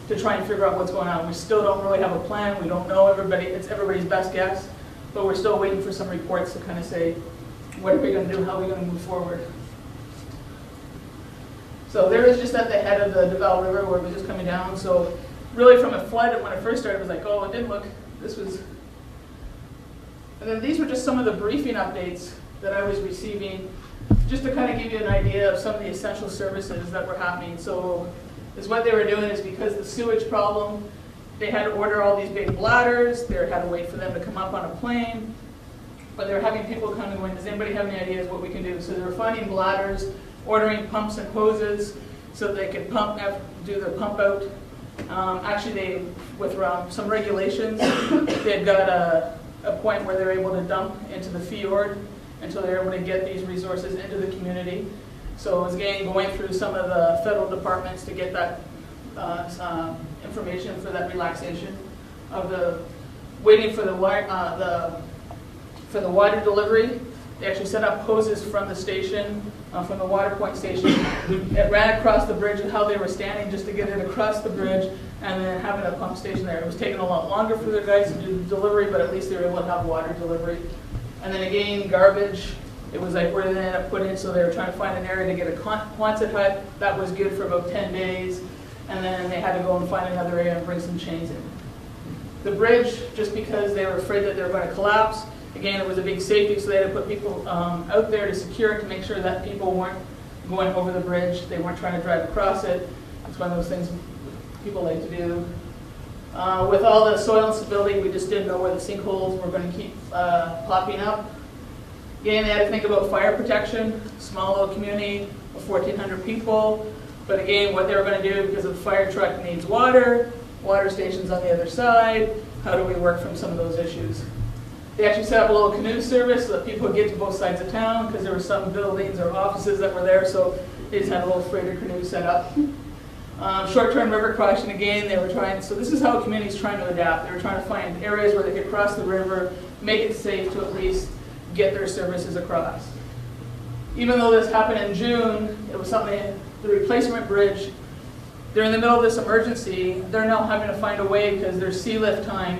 to try and figure out what's going on. We still don't really have a plan. We don't know everybody. It's everybody's best guess, but we're still waiting for some reports to kind of say, what are we going to do? How are we going to move forward? So there is just at the head of the Deval River where it was just coming down. So really from a flood, when it first started, it was like, oh, it didn't look, this was. And then these were just some of the briefing updates that I was receiving, just to kind of give you an idea of some of the essential services that were happening. So what they were doing is because the sewage problem, they had to order all these big bladders, they had to wait for them to come up on a plane, but they were having people come and going, does anybody have any ideas what we can do? So they were finding bladders, ordering pumps and hoses so they could do their pump out. Actually, with some regulations, they had got a point where they're able to dump into the fjord until they're able to get these resources into the community. So it was again going through some of the federal departments to get that information for that relaxation of the waiting for the water delivery. They actually set up hoses from the station, from the water point station. It ran across the bridge and how they were standing just to get it across the bridge, and then having a pump station there. It was taking a lot longer for the guys to do the delivery, but at least they were able to have water delivery. And then again, garbage. It was like where they ended up putting, so they were trying to find an area to get a Quonset hut. That was good for about 10 days. And then they had to go and find another area and bring some chains in. The bridge, just because they were afraid that they were going to collapse, again, it was a big safety, so they had to put people out there to secure it, to make sure that people weren't going over the bridge. They weren't trying to drive across it. It's one of those things people like to do. With all the soil instability, we just didn't know where the sinkholes were going to keep popping up. Again, they had to think about fire protection, small little community of 1,400 people. But again, what they were going to do, because the fire truck needs water station's on the other side, how do we work from some of those issues? They actually set up a little canoe service so that people could get to both sides of town, because there were some buildings or offices that were there, so they just had a little freighter canoe set up. Short-term river crossing, again, they were trying, so this is how communities trying to adapt. They were trying to find areas where they could cross the river, make it safe to at least get their services across. Even though this happened in June, it was something, the replacement bridge, they're in the middle of this emergency, they're now having to find a way, because their sea lift time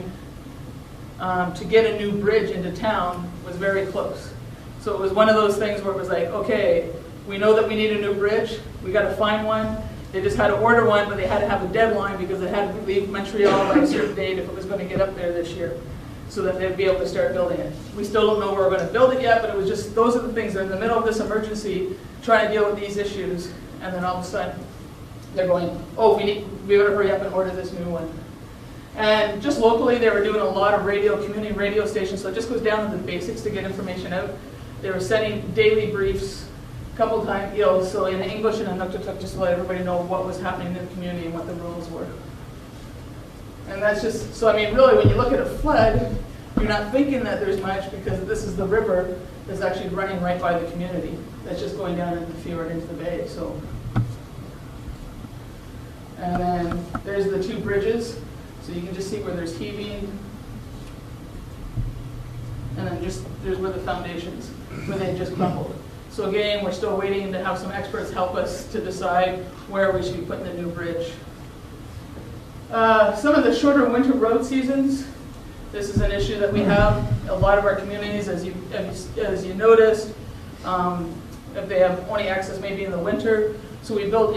to get a new bridge into town was very close. So it was one of those things where it was like, okay, we know that we need a new bridge, we got to find one. They just had to order one, but they had to have a deadline because they had to leave Montreal by a certain date if it was going to get up there this year, so that they'd be able to start building it. We still don't know where we're going to build it yet, but it was just, those are the things. They're in the middle of this emergency, trying to deal with these issues, and then all of a sudden, they're going, oh, we better hurry up and order this new one. And just locally, they were doing a lot of community radio stations, so it just goes down to the basics to get information out. They were sending daily briefs, a couple times, so in English and Inuktitut, just to let everybody know what was happening in the community and what the rules were. And that's just, so I mean, really, when you look at a flood, you're not thinking that there's much, because this is the river that's actually running right by the community. That's just going down into the fjord, into the bay, so. And then there's the two bridges. So you can just see where there's heaving. And then just, there's where the foundations, where they just crumbled. So again, we're still waiting to have some experts help us to decide where we should be putting the new bridge. Some of the shorter winter road seasons, this is an issue that we have. A lot of our communities, as you noticed, if they have only access maybe in the winter, so we build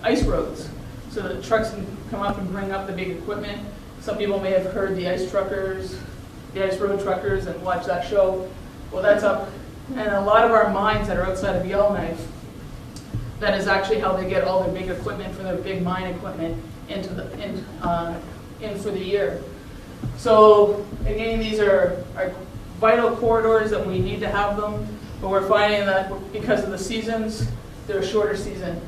ice roads so that trucks can come up and bring up the big equipment. Some people may have heard the ice road truckers, and watch that show. Well, that's up, and a lot of our mines that are outside of Yellowknife, that is actually how they get all their big equipment for their big mine equipment in for the year. So again, these are vital corridors that we need to have them, but we're finding that because of the seasons, they're a shorter season.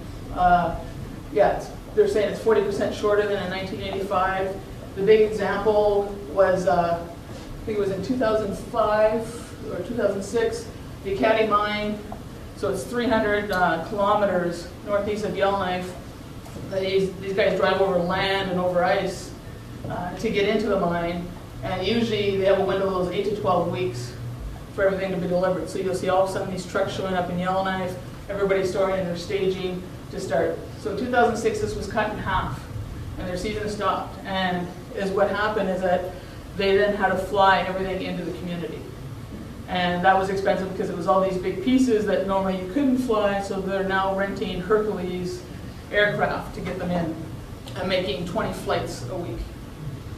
They're saying it's 40% shorter than in 1985. The big example was, I think it was in 2005 or 2006, the Kellie mine. So it's 300 kilometers northeast of Yellowknife. These guys drive over land and over ice to get into the mine, and usually they have a window of those 8 to 12 weeks for everything to be delivered. So you'll see all of a sudden these trucks showing up in Yellowknife, everybody's starting their staging to start. So in 2006, this was cut in half, and their season stopped. And what happened is that they then had to fly everything into the community. And that was expensive because it was all these big pieces that normally you couldn't fly, so they're now renting Hercules aircraft to get them in and making 20 flights a week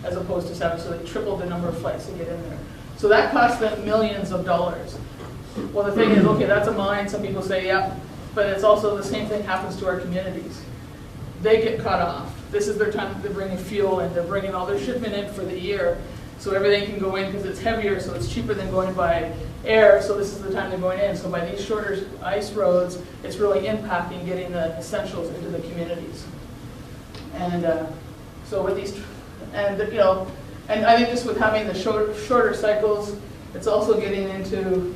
as opposed to 7, so they tripled the number of flights to get in there. So that cost them millions of dollars. Well, the thing is, okay, that's a mine. Some people say, yeah, but it's also the same thing happens to our communities. They get cut off. This is their time. They're bringing fuel and they're bringing all their shipment in for the year. So everything can go in because it's heavier, so it's cheaper than going by air. So this is the time they're going in. So by these shorter ice roads, it's really impacting getting the essentials into the communities. And so with these, and you know, and I think just with having the shorter cycles, it's also getting into,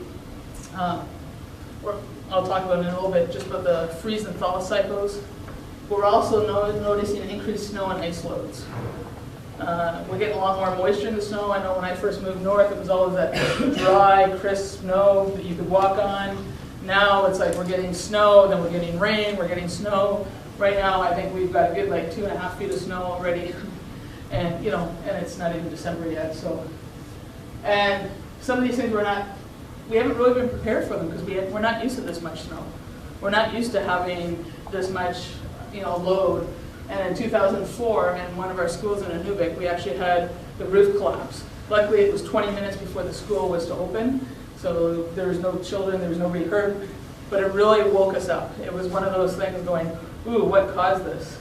I'll talk about it in a little bit, just about the freeze and thaw cycles. We're also noticing increased snow and ice loads. We're getting a lot more moisture in the snow. I know when I first moved north, it was always that dry, crisp snow that you could walk on. Now it's like we're getting snow, then we're getting rain, we're getting snow. Right now, I think we've got a good like 2.5 feet of snow already, and you know, and it's not even December yet. So, and some of these things we haven't really been prepared for them because we're not used to this much snow. We're not used to having this much, you know, load. And in 2004, in one of our schools in Nunavut, we actually had the roof collapse. Luckily, it was 20 minutes before the school was to open, so there was no children, there was nobody hurt, but it really woke us up. It was one of those things going, ooh, what caused this?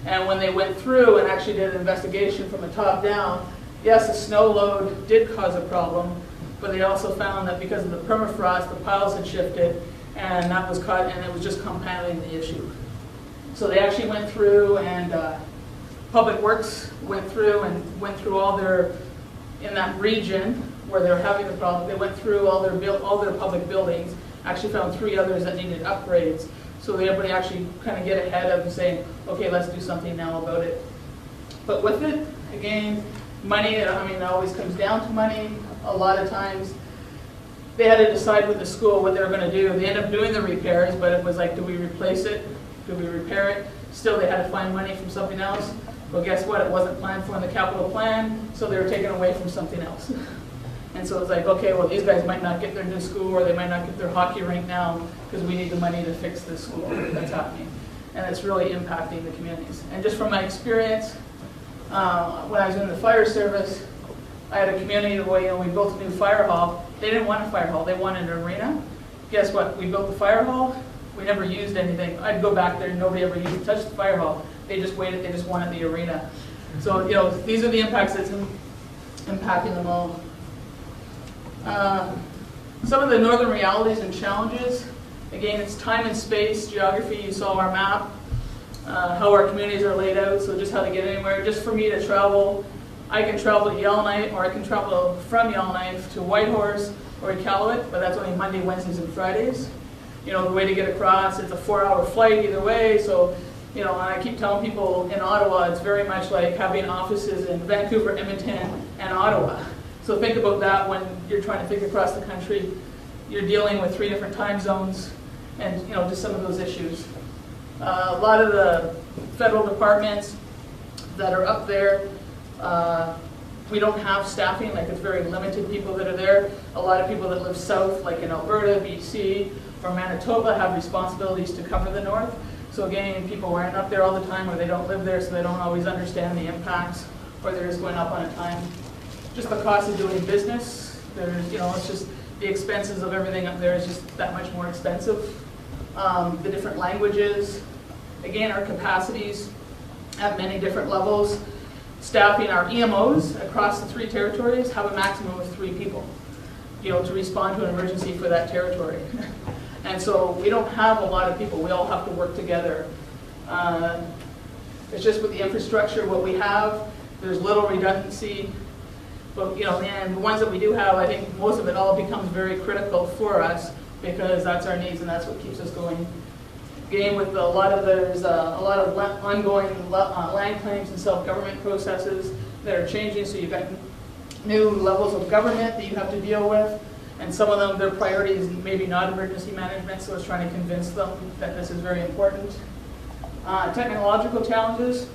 And when they went through and actually did an investigation from the top down, yes, the snow load did cause a problem, but they also found that because of the permafrost, the piles had shifted, and that was caught, and it was just compounding the issue. So they actually went through, and Public Works went through all their, in that region where they're having the problem, they went through all their public buildings, actually found 3 others that needed upgrades. So everybody actually kind of get ahead of saying, okay, let's do something now about it. But with it, again, money, I mean, it always comes down to money. A lot of times, they had to decide with the school what they were going to do. They ended up doing the repairs, but it was like, do we replace it? Do we repair it? Still, they had to find money from something else. Well, guess what? It wasn't planned for in the capital plan, so they were taken away from something else. And so it's like, okay, well, these guys might not get their new school, or they might not get their hockey rink now because we need the money to fix this school that's happening. And it's really impacting the communities. And just from my experience, when I was in the fire service, I had a community where, you know, we built a new fire hall. They didn't want a fire hall, they wanted an arena. Guess what? We built the fire hall. We never used anything. I'd go back there and nobody ever touched the fire hall. They just waited, they just wanted the arena. So, you know, these are the impacts that's impacting them all. Some of the northern realities and challenges, again, it's time and space, geography. You saw our map, how our communities are laid out, so just how to get anywhere. Just for me to travel, I can travel to Yellowknife, or I can travel from Yellowknife to Whitehorse or Iqaluit, but that's only Monday, Wednesdays, and Fridays. You know, the way to get across, it's a 4-hour flight either way, so, you know, and I keep telling people in Ottawa, it's very much like having offices in Vancouver, Edmonton, and Ottawa. So think about that when you're trying to think across the country. You're dealing with 3 different time zones, and, you know, just some of those issues. A lot of the federal departments that are up there, we don't have staffing, like it's very limited people that are there. A lot of people that live south, like in Alberta, BC, or Manitoba, have responsibilities to cover the north. So again, people aren't up there all the time, or they don't live there, so they don't always understand the impacts, or they're just going up on a time. Just the cost of doing business, there's, you know, it's just the expenses of everything up there is just that much more expensive. The different languages, again, our capacities at many different levels. Staffing our EMOs across the 3 territories have a maximum of 3 people, you know, to respond to an emergency for that territory. And so we don't have a lot of people. We all have to work together. It's just with the infrastructure, what we have, there's little redundancy. But, you know, and the ones that we do have, I think most of it all becomes very critical for us because that's our needs and that's what keeps us going. Again, with there's a lot of ongoing land claims and self-government processes that are changing, so you've got new levels of government that you have to deal with. And some of them, their priority is maybe not emergency management, so it's trying to convince them that this is very important. Technological challenges.